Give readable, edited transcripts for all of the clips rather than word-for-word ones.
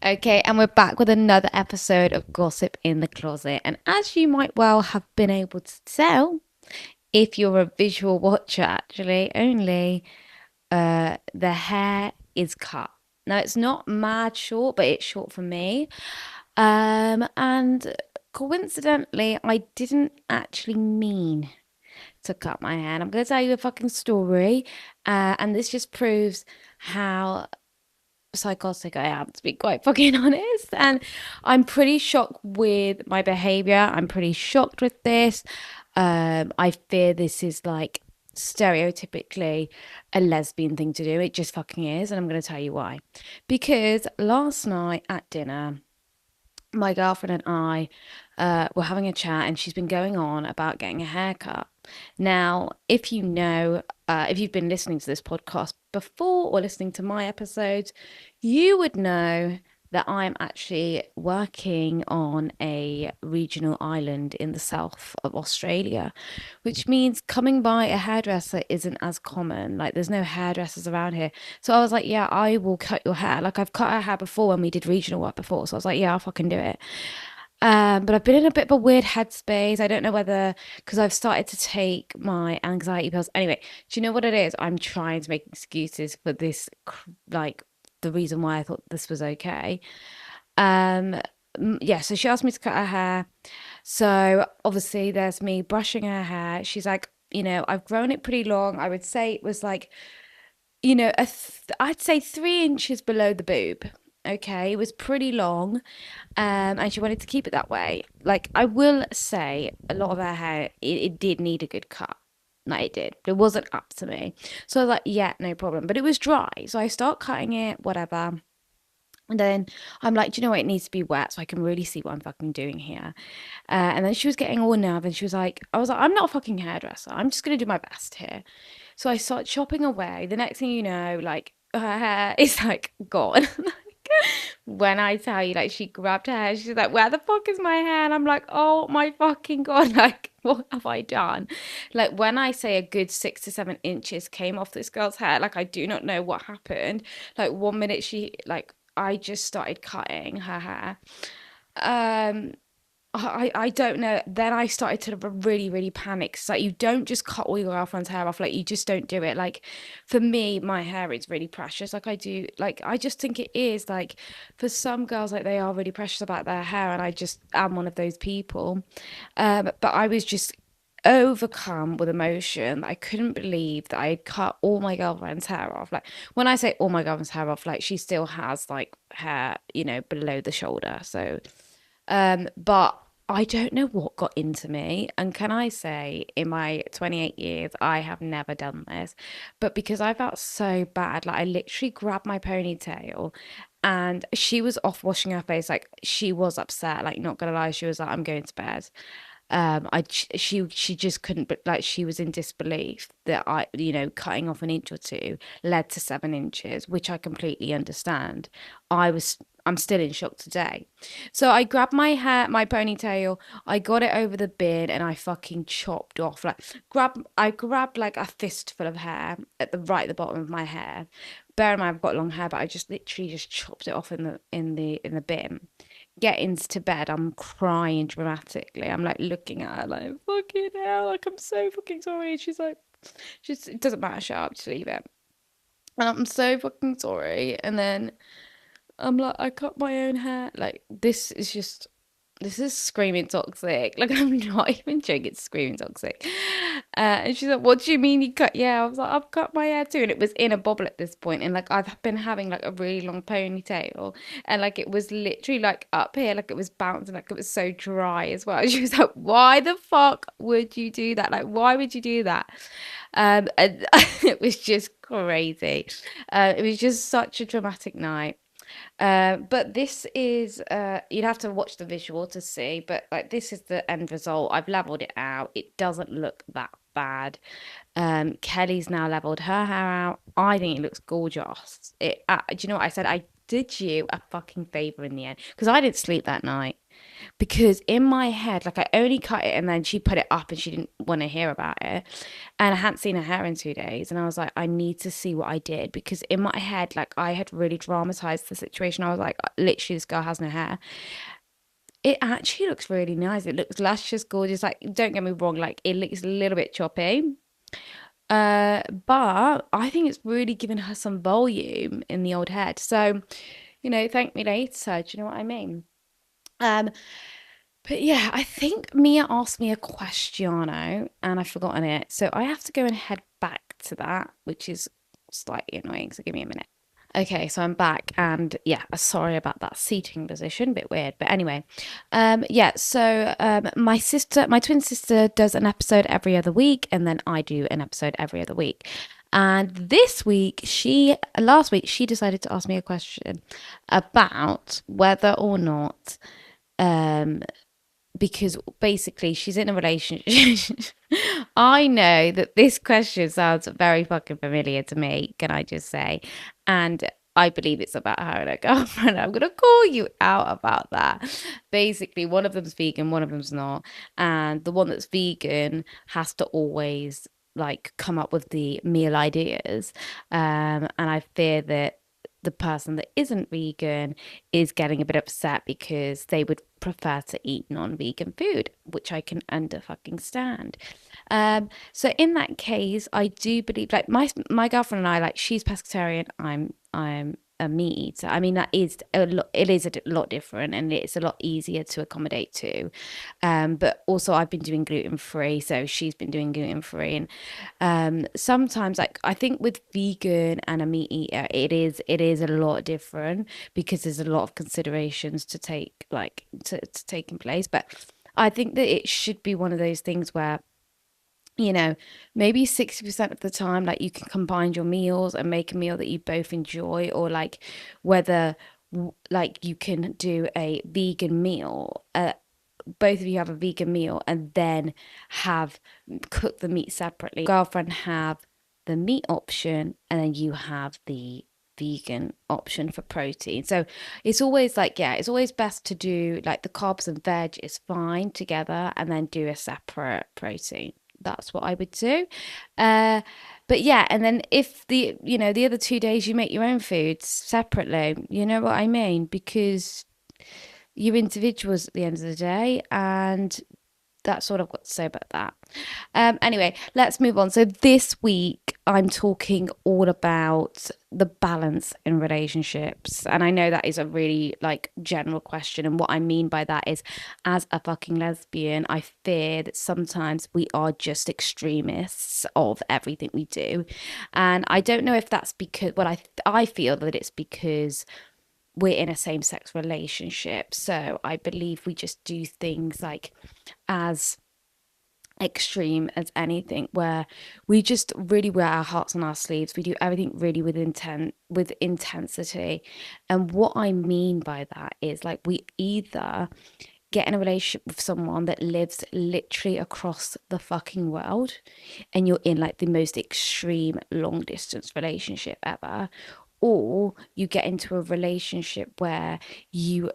Okay, and we're back with another episode of Gossip in the Closet. And as you might well have been able to tell, if you're a visual watcher, actually, only the hair is cut. Now, it's not mad short, but it's short for me. And coincidentally, I didn't actually mean to cut my hair. And I'm going to tell you a fucking story. And this just proves how psychotic I am, to be quite fucking honest. And I'm pretty shocked with my behavior. I'm pretty shocked with this. I fear this is like stereotypically a lesbian thing to do. It just fucking is. And I'm going to tell you why. Because last night at dinner, my girlfriend and I were having a chat, and she's been going on about getting a haircut. Now, if you know, if you've been listening to this podcast before or listening to my episodes, you would know that I'm actually working on a regional island in the south of Australia, which means coming by a hairdresser isn't as common. Like, there's no hairdressers around here. So I was like, yeah, I will cut your hair. Like, I've cut her hair before when we did regional work before. So I was like, yeah, I'll fucking do it. But I've been in a bit of a weird headspace. I don't know whether because I've started to take my anxiety pills. Anyway, do you know what it is? I'm trying to make excuses for this, like the reason why I thought this was okay. Um, yeah, so she asked me to cut her hair. So obviously there's me brushing her hair. She's like, I've grown it pretty long. I would say it was like, I'd say 3 inches below the boob. Okay, it was pretty long, and she wanted to keep it that way. Like, I will say, a lot of her hair, it did need a good cut. Like, it did. It wasn't up to me. So I was like, yeah, no problem. But it was dry, so I start cutting it, whatever. And then I'm like, do you know what? It needs to be wet so I can really see what I'm fucking doing here. And then she was getting all nervous. And she was like, I was like, I'm not a fucking hairdresser. I'm just gonna do my best here. So I start chopping away. The next thing you know, like her hair is like gone. When I tell you, like she grabbed her hair, she's like, "Where the fuck is my hair?" And I'm like, "Oh my fucking god! Like, what have I done?" Like when I say a good 6 to 7 inches came off this girl's hair, like I do not know what happened. Like one minute I just started cutting her hair. Um, I don't know. Then I started to really, really panic. It's like you don't just cut all your girlfriend's hair off. Like you just don't do it. Like for me, my hair is really precious. Like I do, like I just think it is like for some girls, like they are really precious about their hair, and I just am one of those people. But I was just overcome with emotion. I couldn't believe that I had cut all my girlfriend's hair off. Like when I say all my girlfriend's hair off, like she still has like hair, below the shoulder. So but I don't know what got into me. And can I say, in my 28 years, I have never done this. But because I felt so bad, like I literally grabbed my ponytail, and she was off washing her face. Like she was upset, like not gonna lie, she was like, I'm going to bed. She just couldn't, but like she was in disbelief that cutting off an inch or two led to 7 inches, which I completely understand. I'm still in shock today. So I grabbed my ponytail, I got it over the bin, and I fucking chopped off I grabbed like a fistful of hair at the bottom of my hair. Bear in mind I've got long hair, but I just literally just chopped it off in the bin. Get into bed, I'm crying dramatically. I'm like looking at her like fucking hell, like I'm so fucking sorry. She's like, just it doesn't matter, shut up, just leave it. And I'm so fucking sorry. And then I'm like, I cut my own hair. Like, this is screaming toxic. Like, I'm not even joking, it's screaming toxic. And she's like, what do you mean you cut? Yeah, I was like, I've cut my hair too. And it was in a bob at this point. And like, I've been having like a really long ponytail. And like, it was literally like up here, like it was bouncing, like it was so dry as well. She was like, why the fuck would you do that? Like, why would you do that? And it was just crazy. It was just such a dramatic night. But this is you'd have to watch the visual to see, but like this is the end result. I've leveled it out. It doesn't look that bad. Kelly's now leveled her hair out. I think it looks gorgeous. Do you know what I said? I did you a fucking favor in the end, because I didn't sleep that night. Because in my head, like I only cut it and then she put it up and she didn't want to hear about it. And I hadn't seen her hair in 2 days. And I was like, I need to see what I did. Because in my head, like I had really dramatized the situation. I was like, literally, this girl has no hair. It actually looks really nice. It looks luscious, gorgeous. Like, don't get me wrong, like it looks a little bit choppy. But I think it's really given her some volume in the old head. So, thank me later. Do you know what I mean? Um, but yeah, I think Mia asked me a questiono and I've forgotten it. So I have to go and head back to that, which is slightly annoying. So give me a minute. Okay, so I'm back and yeah, sorry about that seating position, bit weird. But anyway, yeah, so my twin sister does an episode every other week, and then I do an episode every other week. And last week, she decided to ask me a question about whether or not um because basically she's in a relationship. I know that this question sounds very fucking familiar to me, can I just say? And I believe it's about her and her girlfriend. I'm gonna call you out about that. Basically, one of them's vegan, one of them's not. And the one that's vegan has to always like come up with the meal ideas. And I fear that the person that isn't vegan is getting a bit upset because they would prefer to eat non-vegan food, which I can under fucking stand. So in that case, I do believe like my girlfriend and I, like she's pescatarian, I'm a meat eater. I mean that is a lot, it is a lot different and it's a lot easier to accommodate to. But also I've been doing gluten free, so she's been doing gluten free, and sometimes like I think with vegan and a meat eater, it is a lot different because there's a lot of considerations to take like to take in place. But I think that it should be one of those things where maybe 60% of the time, like you can combine your meals and make a meal that you both enjoy, or like whether like you can do a vegan meal, both of you have a vegan meal and then have cook the meat separately. Girlfriend have the meat option and then you have the vegan option for protein. So it's always like, yeah, it's always best to do like the carbs and veg is fine together and then do a separate protein. That's what I would do. Uh, but yeah, and then if the other 2 days you make your own foods separately, you know what I mean? Because you're individuals at the end of the day, and that's all I've got to say about that. Anyway, let's move on. So this week I'm talking all about the balance in relationships. And I know that is a really like general question. And what I mean by that is as a fucking lesbian, I fear that sometimes we are just extremists of everything we do. And I don't know if that's because I feel that it's because we're in a same-sex relationship. So I believe we just do things like as extreme as anything, where we just really wear our hearts on our sleeves. We do everything really with intensity. And what I mean by that is like we either get in a relationship with someone that lives literally across the fucking world and you're in like the most extreme long distance relationship ever, or you get into a relationship where you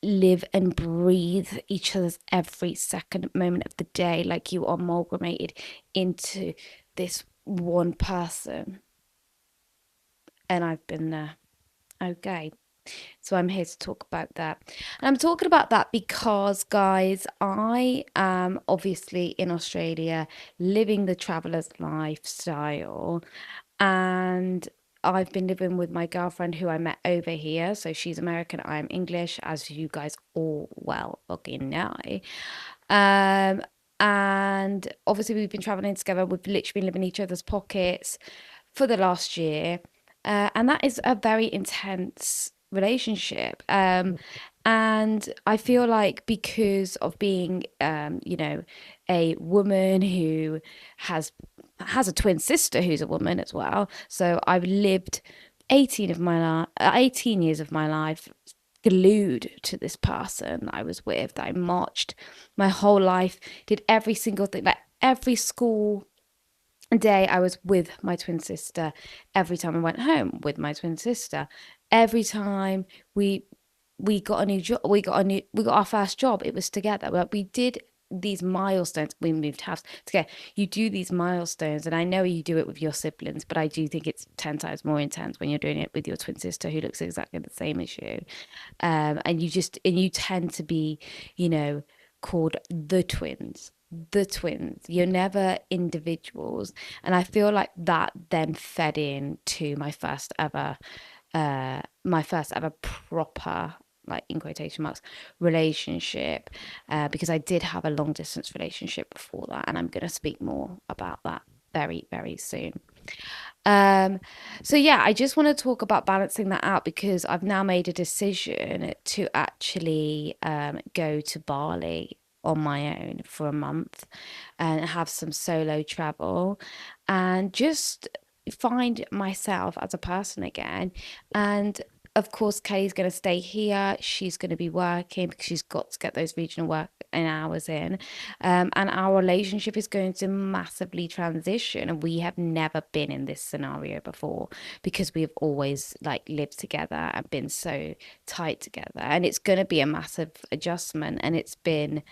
live and breathe each other's every second moment of the day, like you are amalgamated into this one person. And I've been there. Okay. So I'm here to talk about that. And I'm talking about that because, guys, I am obviously in Australia living the traveler's lifestyle. And I've been living with my girlfriend who I met over here. So she's American, I'm English, as you guys all well fucking know. Um, and obviously we've been traveling together. We've literally been living in each other's pockets for the last year. And that is a very intense relationship. And I feel like because of being, a woman who has has a twin sister who's a woman as well. So I've lived 18 years of my life glued to this person that I was with, that I marched my whole life, did every single thing, like every school day I was with my twin sister, every time I went home with my twin sister, every time we we got a new job, we got our first job, it was together. But we did these milestones. We moved house together. You do these milestones, and I know you do it with your siblings, but I do think it's 10 times more intense when you're doing it with your twin sister who looks exactly the same as you. And you tend to be, you know, called the twins. You're never individuals. And I feel like that then fed in to my first ever proper, like in quotation marks, relationship, because I did have a long distance relationship before that, and I'm going to speak more about that very, very soon. Um, so yeah, I just want to talk about balancing that out because I've now made a decision to actually go to Bali on my own for a month and have some solo travel and just find myself as a person again. And of course, Kelly's going to stay here. She's going to be working because she's got to get those regional work and hours in. And our relationship is going to massively transition. And we have never been in this scenario before because we've always like lived together and been so tight together. And it's going to be a massive adjustment. And it's been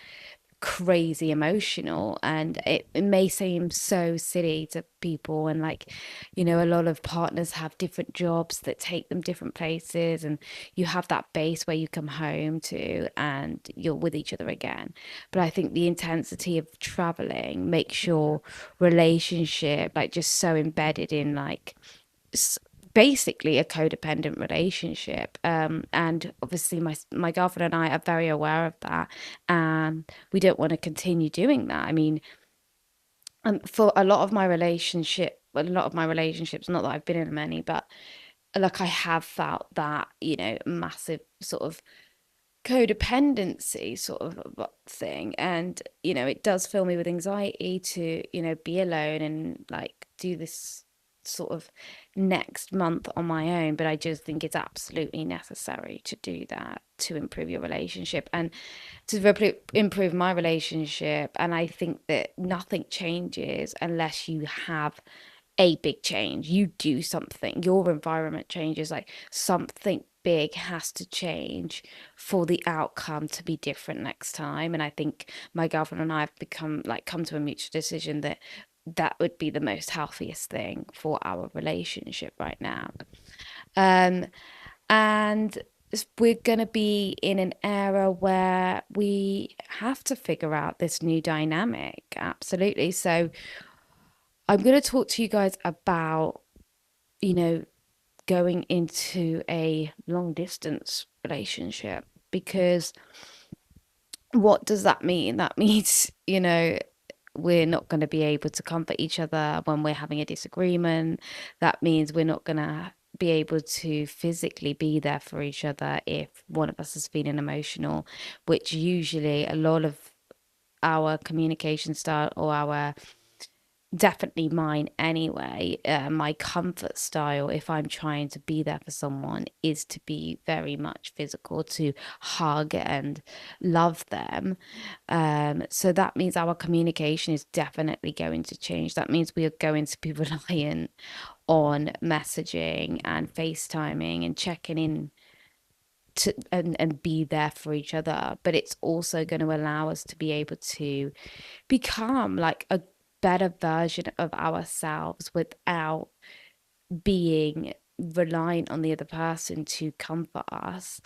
crazy emotional, and it may seem so silly to people, and like, you know, a lot of partners have different jobs that take them different places, and you have that base where you come home to and you're with each other again. But I think the intensity of traveling makes your relationship like just so embedded in like basically a codependent relationship. And obviously my girlfriend and I are very aware of that, and we don't want to continue doing that. I mean, for a lot of my relationships, not that I've been in many, but like I have felt that, you know, massive sort of codependency sort of thing. And you know, it does fill me with anxiety to, you know, be alone and like do this sort of next month on my own. But I just think it's absolutely necessary to do that to improve your relationship and to improve my relationship. And I think that nothing changes unless you have a big change. You do something, your environment changes, like something big has to change for the outcome to be different next time. And I think my girlfriend and I have become like come to a mutual decision that that would be the most healthiest thing for our relationship right now. Um, and we're going to be in an era where we have to figure out this new dynamic. Absolutely. So I'm going to talk to you guys about, you know, going into a long distance relationship, because what does that mean? That means, you know, we're not going to be able to comfort each other when we're having a disagreement. That means we're not going to be able to physically be there for each other if one of us is feeling emotional, which usually a lot of our communication style, or our definitely mine anyway, my comfort style, if I'm trying to be there for someone, is to be very much physical, to hug and love them. So that means our communication is definitely going to change. That means we are going to be reliant on messaging and FaceTiming and checking in to and be there for each other. But it's also going to allow us to be able to become like a better version of ourselves without being reliant on the other person to comfort us.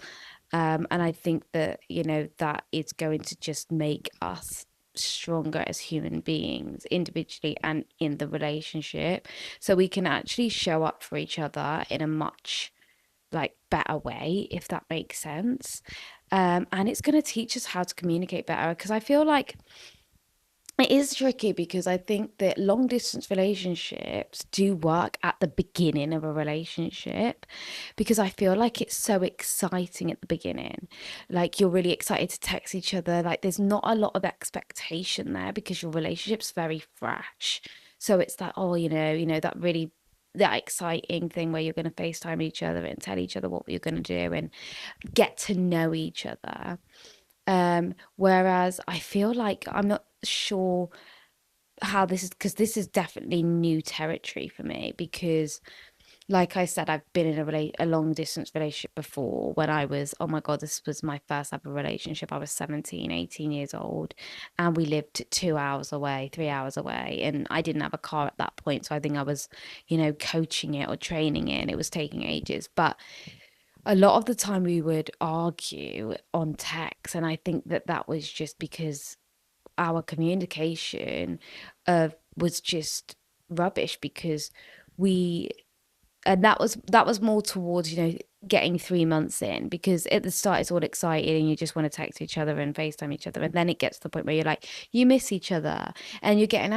And I think that, you know, that is going to just make us stronger as human beings, individually and in the relationship. So we can actually show up for each other in a much like better way, if that makes sense. And it's going to teach us how to communicate better, because I feel like it is tricky, because I think that long distance relationships do work at the beginning of a relationship, because I feel like it's so exciting at the beginning. Like you're really excited to text each other. Like there's not a lot of expectation there because your relationship's very fresh. So it's like, oh, that really that exciting thing where you're going to FaceTime each other and tell each other what you're going to do and get to know each other. Whereas I feel like I'm not sure how this is, because this is definitely new territory for me, because like I said, I've been in a long distance relationship before when I was, oh my God, this was my first ever relationship. I was 17, 18 years old, and we lived 2 hours away, 3 hours away. And I didn't have a car at that point. So I think I was, coaching it or training it, and it was taking ages. But a lot of the time we would argue on text. And I think that that was just because our communication was just rubbish because we and that was more towards getting 3 months in, because at the start it's all excited and you just want to text each other and FaceTime each other, and then it gets to the point where you're like, you miss each other and you're getting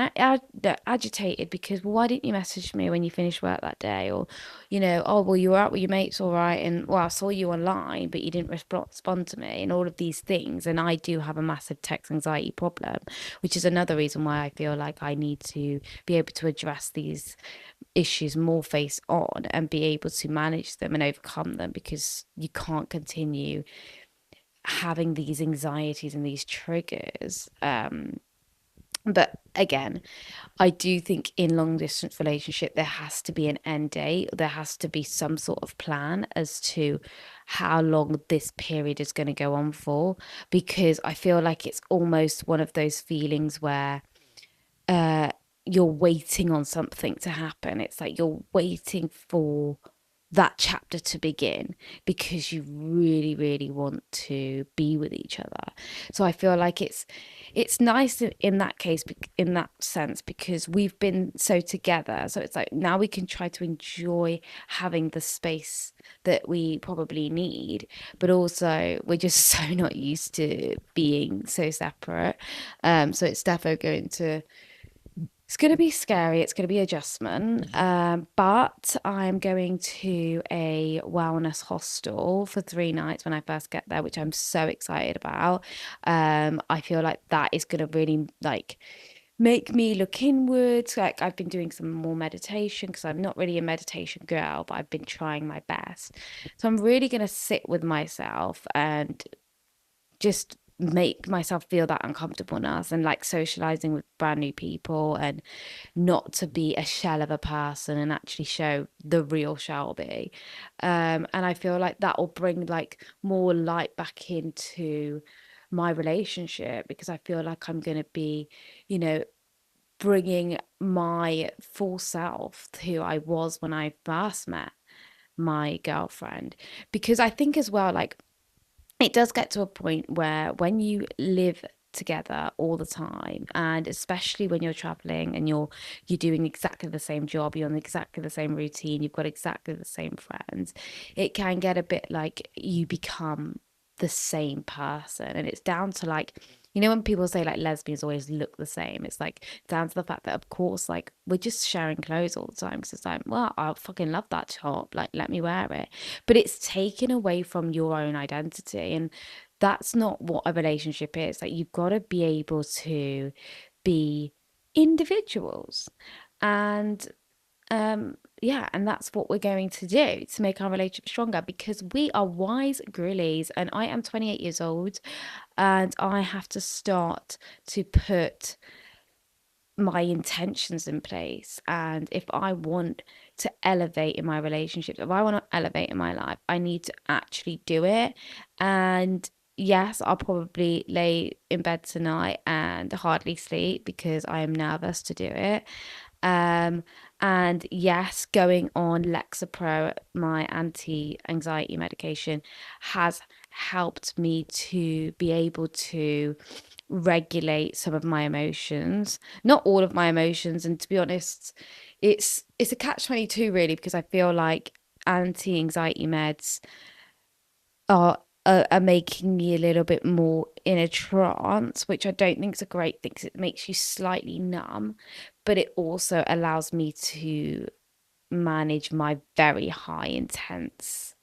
agitated because, well, why didn't you message me when you finished work that day? Or oh, well, you were out with your mates, all right, and well, I saw you online but you didn't respond to me, and all of these things. And I do have a massive text anxiety problem, which is another reason why I feel like I need to be able to address these issues more face on and be able to manage them and overcome them, because you can't continue having these anxieties and these triggers. But again, I do think in long distance relationship there has to be an end date. There has to be some sort of plan as to how long this period is going to go on for, because I feel like it's almost one of those feelings where uh you're waiting on something to happen. It's like you're waiting for that chapter to begin because you really, really want to be with each other. So I feel like it's nice in that case, in that sense, because we've been so together. So it's like now we can try to enjoy having the space that we probably need, but also we're just so not used to being so separate. So it's definitely going to be scary. It's going to be adjustment. But I'm going to a wellness hostel for 3 nights when I first get there, which I'm so excited about. I feel like that is going to really like make me look inwards. Like I've been doing some more meditation because I'm not really a meditation girl, but I've been trying my best. So I'm really going to sit with myself and just make myself feel that uncomfortableness, and like socializing with brand new people, and not to be a shell of a person and actually show the real Shelby. And I feel like that will bring like more light back into my relationship, because I feel like I'm going to be, you know, bringing my full self to who I was when I first met my girlfriend. Because I think as well, like, it does get to a point where when you live together all the time, and especially when you're traveling and you're doing exactly the same job, you're on exactly the same routine, you've got exactly the same friends, it can get a bit like you become the same person. And it's down to like, when people say like lesbians always look the same, it's like down to the fact that of course like we're just sharing clothes all the time, because it's like, well, I fucking love that top, like let me wear it. But it's taken away from your own identity, and that's not what a relationship is. Like you've got to be able to be individuals. And yeah, and that's what we're going to do to make our relationship stronger, because we are wise grillies, and I am 28 years old, and I have to start to put my intentions in place. And if I want to elevate in my relationships, if I want to elevate in my life, I need to actually do it. And yes, I'll probably lay in bed tonight and hardly sleep because I am nervous to do it. Um, and yes, going on Lexapro, my anti-anxiety medication, has helped me to be able to regulate some of my emotions, not all of my emotions. And to be honest, it's a catch-22 really, because I feel like anti-anxiety meds are making me a little bit more in a trance, which I don't think is a great thing because it makes you slightly numb, but it also allows me to manage my very high intense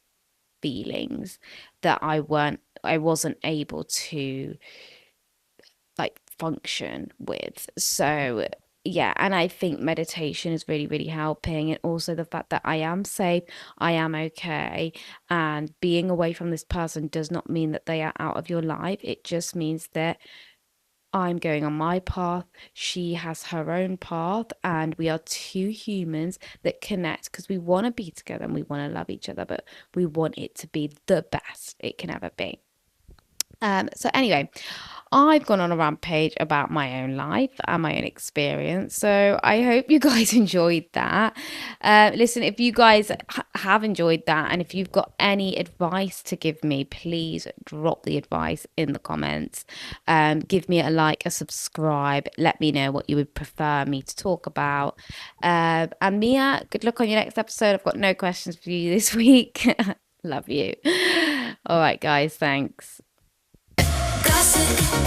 feelings that I wasn't able to like function with. So yeah, and I think meditation is really, really helping. And also the fact that I am safe, I am okay, and being away from this person does not mean that they are out of your life. It just means that I'm going on my path. She has her own path, and we are two humans that connect because we want to be together and we want to love each other, but we want it to be the best it can ever be. So anyway, I've gone on a rampage about my own life and my own experience. So I hope you guys enjoyed that. Listen, if you guys have enjoyed that and if you've got any advice to give me, please drop the advice in the comments. Give me a like, a subscribe. Let me know what you would prefer me to talk about. And Mia, good luck on your next episode. I've got no questions for you this week. Love you. All right, guys. Thanks. Gossip.